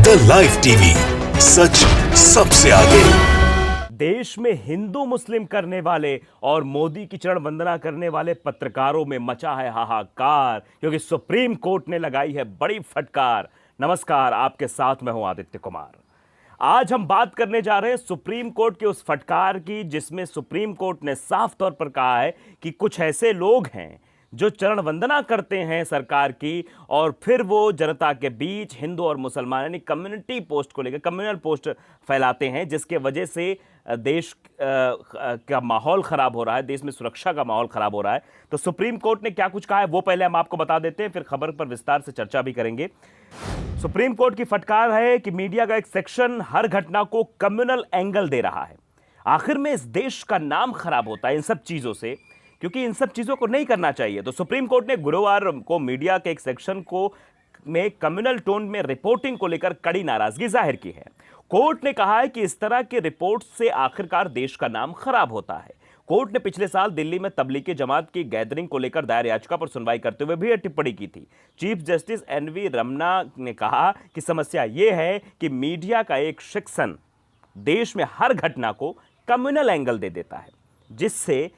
Inter live TV, सच सबसे आगे। देश में हिंदू मुस्लिम करने वाले और मोदी की चरण वंदना करने वाले पत्रकारों में मचा है हाहाकार, क्योंकि सुप्रीम कोर्ट ने लगाई है बड़ी फटकार। नमस्कार, आपके साथ मैं हूं आदित्य कुमार। आज हम बात करने जा रहे हैं सुप्रीम कोर्ट के उस फटकार की, जिसमें सुप्रीम कोर्ट ने साफ तौर पर कहा है कि कुछ ऐसे लोग हैं जो चरण वंदना करते हैं सरकार की, और फिर वो जनता के बीच हिंदू और मुसलमान यानी कम्युनिटी पोस्ट को लेकर कम्युनल पोस्ट फैलाते हैं, जिसके वजह से देश का माहौल खराब हो रहा है, देश में सुरक्षा का माहौल खराब हो रहा है। तो सुप्रीम कोर्ट ने क्या कुछ कहा है वो पहले हम आपको बता देते हैं, फिर खबर पर विस्तार से चर्चा भी करेंगे। सुप्रीम कोर्ट की फटकार है कि मीडिया का एक सेक्शन हर घटना को कम्युनल एंगल दे रहा है। आखिर में इस देश का नाम खराब होता है इन सब चीजों से, क्योंकि इन सब चीजों को नहीं करना चाहिए। तो सुप्रीम कोर्ट ने गुरुवार को मीडिया के एक सेक्शन को में कम्युनल टोन में रिपोर्टिंग को लेकर कड़ी नाराजगी जाहिर की है। कोर्ट ने कहा है कि इस तरह के रिपोर्ट से आखिरकार देश का नाम खराब होता है। कोर्ट ने पिछले साल दिल्ली में तबलीगी जमात की गैदरिंग को लेकर दायर याचिका पर सुनवाई करते हुए भी यह टिप्पणी की थी। चीफ जस्टिस एनवी रमना ने कहा कि समस्या यह है कि मीडिया का एक सेक्शन देश में हर घटना को कम्युनल एंगल दे देता है, जिससे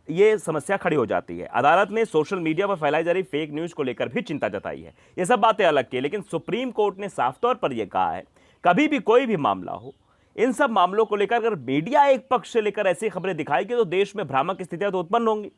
ये समस्या खड़ी हो जाती है। अदालत ने सोशल मीडिया पर फैलाई जा रही फेक न्यूज को लेकर भी चिंता जताई है। ये सब बातें अलग की, लेकिन सुप्रीम कोर्ट ने साफ तौर पर यह कहा है, कभी भी कोई भी मामला हो, इन सब मामलों को लेकर अगर मीडिया एक पक्ष से लेकर ऐसी खबरें दिखाएगी तो देश में भ्रामक स्थितियां तो उत्पन्न होंगी।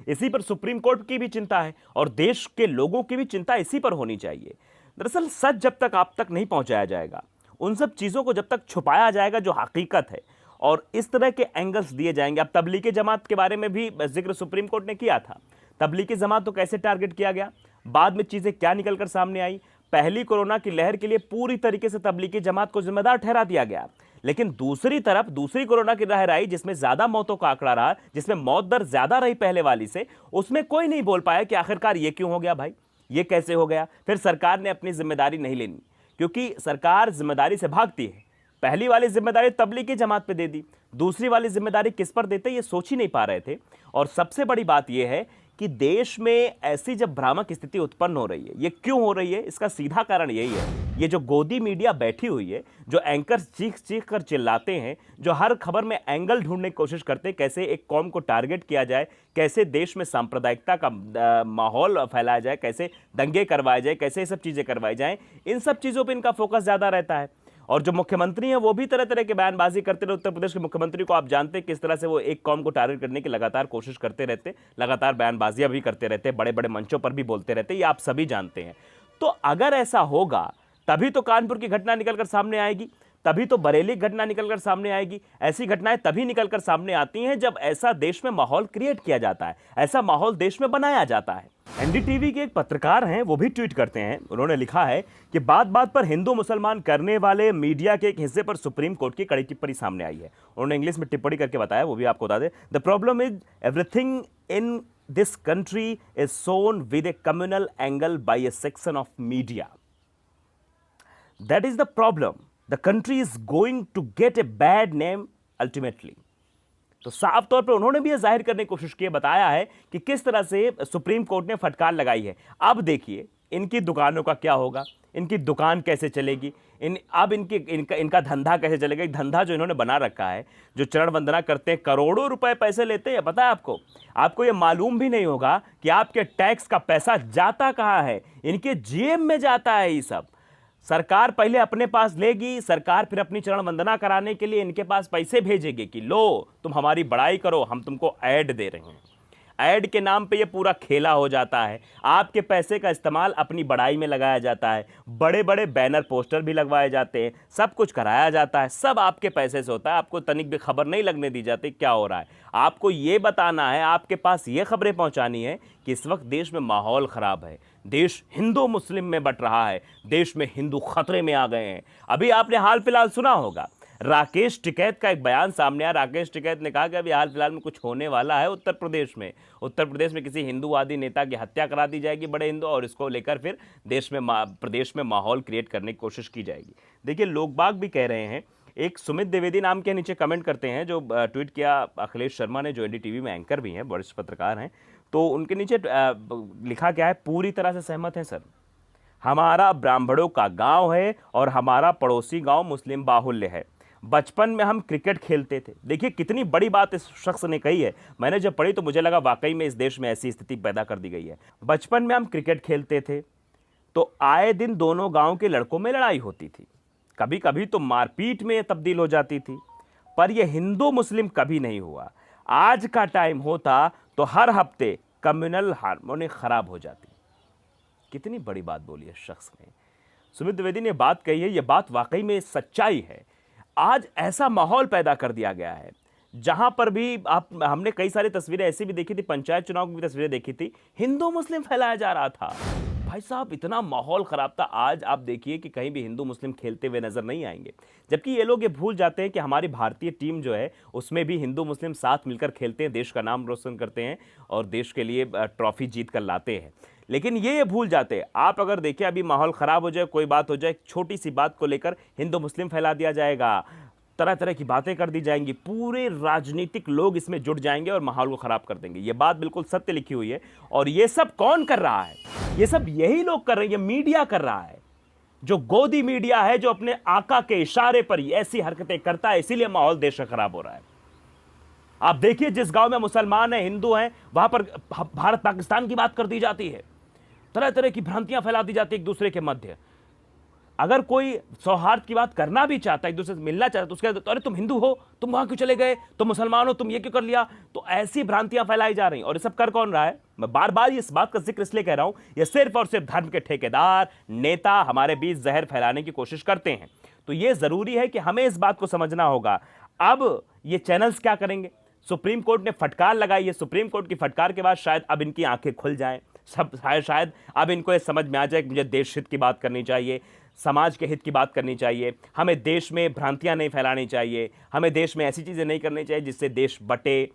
इसी पर सुप्रीम कोर्ट की भी चिंता है और देश के लोगों की भी चिंता इसी पर होनी चाहिए। दरअसल सच जब तक आप तक नहीं पहुंचाया जाएगा, उन सब चीजों को जब तक छुपाया जाएगा जो हकीकत है, और इस तरह के एंगल्स दिए जाएंगे। अब तबलीगी जमात के बारे में भी जिक्र सुप्रीम कोर्ट ने किया था। तबलीगी जमात तो कैसे टारगेट किया गया, बाद में चीजें क्या निकलकर सामने आई। पहली कोरोना की लहर के लिए पूरी तरीके से तबलीगी जमात को जिम्मेदार ठहरा दिया गया, लेकिन दूसरी तरफ दूसरी कोरोना की लहर आई जिसमें ज्यादा मौतों का आंकड़ा रहा, जिसमें मौत दर ज्यादा रही पहले वाली से, उसमें कोई नहीं बोल पाया कि आखिरकार ये क्यों हो गया भाई, ये कैसे हो गया। फिर सरकार ने अपनी जिम्मेदारी नहीं लेनी, क्योंकि सरकार जिम्मेदारी से भागती है। पहली वाली जिम्मेदारी तबलीगी जमात पे दे दी, दूसरी वाली जिम्मेदारी किस पर देते ये सोच ही नहीं पा रहे थे। और सबसे बड़ी बात यह है कि देश में ऐसी जब भ्रामक स्थिति उत्पन्न हो रही है, ये क्यों हो रही है, इसका सीधा कारण यही है, ये जो गोदी मीडिया बैठी हुई है, जो एंकर चीख चीख कर चिल्लाते हैं, जो हर खबर में एंगल ढूंढने की कोशिश करते हैं, कैसे एक कौम को टारगेट किया जाए, कैसे देश में सांप्रदायिकता का माहौल फैलाया जाए, कैसे दंगे करवाए जाए, कैसे ये सब चीजें करवाई जाएं, इन सब चीजों पर इनका फोकस ज्यादा रहता है। और जो मुख्यमंत्री हैं वो भी तरह तरह के बयानबाजी करते रहे। उत्तर प्रदेश के मुख्यमंत्री को आप जानते हैं किस तरह से वो एक कौम को टारगेट करने की लगातार कोशिश करते रहते, लगातार बयानबाजियां भी करते रहते, बड़े बड़े मंचों पर भी बोलते रहते, ये आप सभी जानते हैं। तो अगर ऐसा होगा तभी तो कानपुर की घटना निकलकर सामने आएगी, तभी तो बरेली घटना निकलकर सामने आएगी। ऐसी घटनाएं तभी निकलकर सामने आती हैं जब ऐसा देश में माहौल क्रिएट किया जाता है, ऐसा माहौल देश में बनाया जाता है। एनडीटीवी के एक पत्रकार हैं, वो भी ट्वीट करते हैं। उन्होंने लिखा है कि बात बात पर हिंदू मुसलमान करने वाले मीडिया के एक हिस्से पर सुप्रीम कोर्ट की कड़ी टिप्पणी सामने आई है। उन्होंने इंग्लिश में टिप्पणी करके बताया, वो भी आपको बता दें। The problem is everything in this country is sown with a communal angle by a section of media. That is the problem. The country is going to get a bad name ultimately. तो साफ तौर पर उन्होंने भी यह जाहिर करने की कोशिश की, बताया है कि किस तरह से सुप्रीम कोर्ट ने फटकार लगाई है। अब देखिए इनकी दुकानों का क्या होगा, इनकी दुकान कैसे चलेगी, अब इनका धंधा कैसे चलेगा। एक धंधा जो इन्होंने बना रखा है, जो चरण वंदना करते हैं, करोड़ों रुपए पैसे लेते हैं। पता है आपको ये मालूम भी नहीं होगा कि आपके टैक्स का पैसा जाता कहां है, इनके जेब में जाता है। ये सब सरकार पहले अपने पास लेगी, सरकार फिर अपनी चरण वंदना कराने के लिए इनके पास पैसे भेजेगी कि लो तुम हमारी बड़ाई करो, हम तुमको ऐड दे रहे हैं। ऐड के नाम पे ये पूरा खेला हो जाता है। आपके पैसे का इस्तेमाल अपनी बड़ाई में लगाया जाता है, बड़े बड़े बैनर पोस्टर भी लगवाए जाते हैं, सब कुछ कराया जाता है, सब आपके पैसे से होता है। आपको तनिक भी खबर नहीं लगने दी जाती क्या हो रहा है। आपको ये बताना है, आपके पास ये खबरें पहुंचानी है कि इस वक्त देश में माहौल खराब है, देश हिंदू मुस्लिम में बंट रहा है, देश में हिंदू खतरे में आ गए हैं। अभी आपने हाल फिलहाल सुना होगा, राकेश टिकैत का एक बयान सामने आया। राकेश टिकैत ने कहा कि अभी हाल फिलहाल में कुछ होने वाला है उत्तर प्रदेश में। उत्तर प्रदेश में किसी हिंदूवादी नेता की हत्या करा दी जाएगी, बड़े हिंदू, और इसको लेकर फिर प्रदेश में माहौल क्रिएट करने की कोशिश की जाएगी। देखिए लोग बाग भी कह रहे हैं। एक सुमित द्विवेदी नाम के नीचे कमेंट करते हैं, जो ट्वीट किया अखिलेश शर्मा ने, जो एनडीटीवी में एंकर भी हैं, वरिष्ठ पत्रकार हैं। तो उनके नीचे लिखा क्या है, पूरी तरह से सहमत हैं सर। हमारा ब्राह्मणों का गांव है और हमारा पड़ोसी गांव मुस्लिम बाहुल्य है। बचपन में हम क्रिकेट खेलते थे। देखिए कितनी बड़ी बात इस शख्स ने कही है। मैंने जब पढ़ी तो मुझे लगा वाकई में इस देश में ऐसी स्थिति पैदा कर दी गई है। बचपन में हम क्रिकेट खेलते थे तो आए दिन दोनों गांव के लड़कों में लड़ाई होती थी, कभी कभी तो मारपीट में तब्दील हो जाती थी, पर यह हिंदू मुस्लिम कभी नहीं हुआ। आज का टाइम होता तो हर हफ्ते कम्युनल हार्मोनी खराब हो जाती। कितनी बड़ी बात बोली है शख्स ने। सुमित द्विवेदी ने बात कही है, यह बात वाकई में सच्चाई है। आज ऐसा माहौल पैदा कर दिया गया है जहां पर भी हमने कई सारी तस्वीरें ऐसी भी देखी थी, पंचायत चुनाव की भी तस्वीरें देखी थी, हिंदू मुस्लिम फैलाया जा रहा था। भाई साहब इतना माहौल खराब था। आज आप देखिए कि कहीं भी हिंदू मुस्लिम खेलते हुए नजर नहीं आएंगे, जबकि ये लोग ये भूल जाते हैं कि हमारी भारतीय टीम जो है उसमें भी हिंदू मुस्लिम साथ मिलकर खेलते हैं, देश का नाम रोशन करते हैं और देश के लिए ट्रॉफी जीत कर लाते हैं। लेकिन ये भूल जाते हैं। आप अगर देखिए अभी माहौल खराब हो जाए, कोई बात हो जाए, छोटी सी बात को लेकर हिंदू मुस्लिम फैला दिया जाएगा, तरह तरह की बातें कर दी जाएंगी, पूरे राजनीतिक लोग इसमें जुट जाएंगे और माहौल को खराब कर देंगे। ये बात बिल्कुल सत्य लिखी हुई है। और ये सब कौन कर रहा है? ये सब यही लोग कर रहे हैं, ये मीडिया कर रहा है, जो गोदी मीडिया है, जो अपने आका के इशारे पर ऐसी हरकतें करता है, इसीलिए माहौल देश का खराब हो रहा है। आप देखिए जिस गांव में मुसलमान है, हिंदू हैं, वहां पर भारत पाकिस्तान की बात कर दी जाती है, तरह तरह की भ्रांतियां फैला दी जाती है एक दूसरे के मध्य। अगर कोई सौहार्द की बात करना भी चाहता है, एक दूसरे से मिलना चाहता है, तो उसके तो अरे तुम हिंदू हो, तुम वहां क्यों चले गए, तुम मुसलमान हो, तुम ये क्यों कर लिया। तो ऐसी भ्रांतियां फैलाई जा रही हैं। और ये सब कर कौन रहा है? मैं बार बार इस बात का जिक्र इसलिए कह रहा हूं, ये सिर्फ और सिर्फ धर्म के ठेकेदार नेता हमारे बीच जहर फैलाने की कोशिश करते हैं। तो ये जरूरी है कि हमें इस बात को समझना होगा। अब ये चैनल्स क्या करेंगे? सुप्रीम कोर्ट ने फटकार लगाई है। सुप्रीम कोर्ट की फटकार के बाद शायद अब इनकी आंखें खुल जाएं, शायद अब इनको ये समझ में आ जाए कि मुझे देश हित की बात करनी चाहिए, समाज के हित की बात करनी चाहिए, हमें देश में भ्रांतियां नहीं फैलानी चाहिए, हमें देश में ऐसी चीज़ें नहीं करनी चाहिए जिससे देश बटे।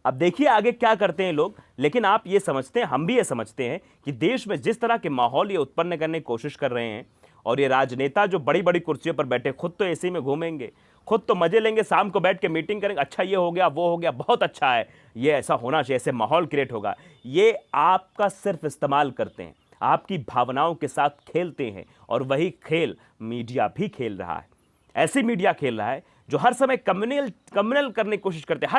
अब देखिए आगे क्या करते हैं लोग। लेकिन आप ये समझते हैं, हम भी ये समझते हैं कि देश में जिस तरह के माहौल ये उत्पन्न करने की कोशिश कर रहे हैं, और ये राजनेता जो बड़ी बड़ी कुर्सियों पर बैठे, खुद तो एसी में घूमेंगे, खुद तो मजे लेंगे, शाम को बैठ के मीटिंग करेंगे, अच्छा ये हो गया, वो हो गया, बहुत अच्छा है, ये ऐसा होना चाहिए, ऐसे माहौल क्रिएट होगा। ये आपका सिर्फ इस्तेमाल करते हैं, आपकी भावनाओं के साथ खेलते हैं। और वही खेल मीडिया भी खेल रहा है। ऐसी मीडिया खेल रहा है जो हर समय कम्युनल करने की कोशिश करते हैं,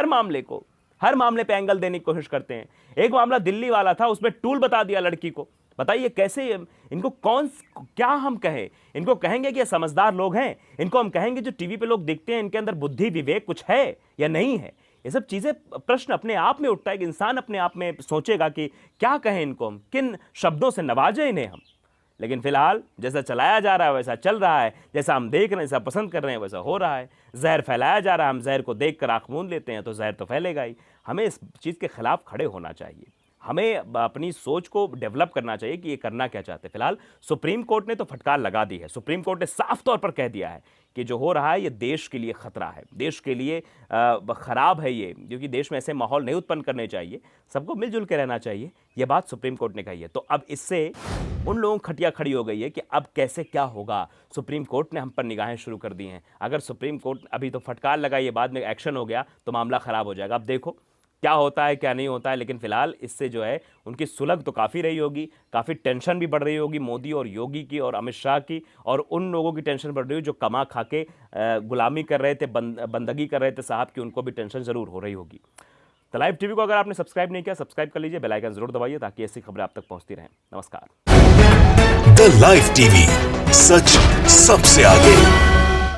हर मामले पे एंगल देने की कोशिश करते हैं। एक मामला दिल्ली वाला था, उसमें टूल बता दिया लड़की को। बताइए कैसे इनको क्या हम कहें? इनको कहेंगे कि ये समझदार लोग हैं, इनको हम कहेंगे जो टीवी पे लोग देखते हैं इनके अंदर बुद्धि विवेक कुछ है या नहीं है? ये सब चीज़ें, प्रश्न अपने आप में उठता है कि इंसान अपने आप में सोचेगा कि क्या कहें इनको, हम किन शब्दों से नवाजें इन्हें हम। लेकिन फिलहाल जैसा चलाया जा रहा है वैसा चल रहा है, जैसा हम देख रहे हैं, जैसा पसंद कर रहे हैं वैसा हो रहा है। जहर फैलाया जा रहा है, हम जहर को देख कर आँख मूंद लेते हैं तो जहर तो फैलेगा ही। हमें इस चीज़ के खिलाफ खड़े होना चाहिए, हमें अपनी सोच को डेवलप करना चाहिए कि ये करना क्या चाहते हैं। फिलहाल सुप्रीम कोर्ट ने तो फटकार लगा दी है। सुप्रीम कोर्ट ने साफ तौर पर कह दिया है कि जो हो रहा है ये देश के लिए खतरा है, देश के लिए खराब है ये, क्योंकि देश में ऐसे माहौल नहीं उत्पन्न करने चाहिए, सबको मिलजुल के रहना चाहिए। ये बात सुप्रीम कोर्ट ने कही है। तो अब इससे उन लोगों की खटिया खड़ी हो गई है कि अब कैसे क्या होगा। सुप्रीम कोर्ट ने हम पर निगाहें शुरू कर दी हैं। अगर सुप्रीम कोर्ट अभी तो फटकार लगाई है, बाद में एक्शन हो गया तो मामला खराब हो जाएगा। अब देखो क्या होता है क्या नहीं होता है। लेकिन फिलहाल इससे जो है उनकी सुलग तो काफ़ी रही होगी, काफ़ी टेंशन भी बढ़ रही होगी मोदी और योगी की और अमित शाह की, और उन लोगों की टेंशन बढ़ रही हो जो कमा खा के गुलामी कर रहे थे, बंदगी कर रहे थे साहब की, उनको भी टेंशन ज़रूर हो रही होगी। तो लाइव टीवी को अगर आपने सब्सक्राइब नहीं किया, सब्सक्राइब कर लीजिए, बेल आइकन जरूर दबाइए ताकि ऐसी खबरें आप तक पहुंचती रहें। नमस्कार। द लाइव टीवी, सच सबसे आगे।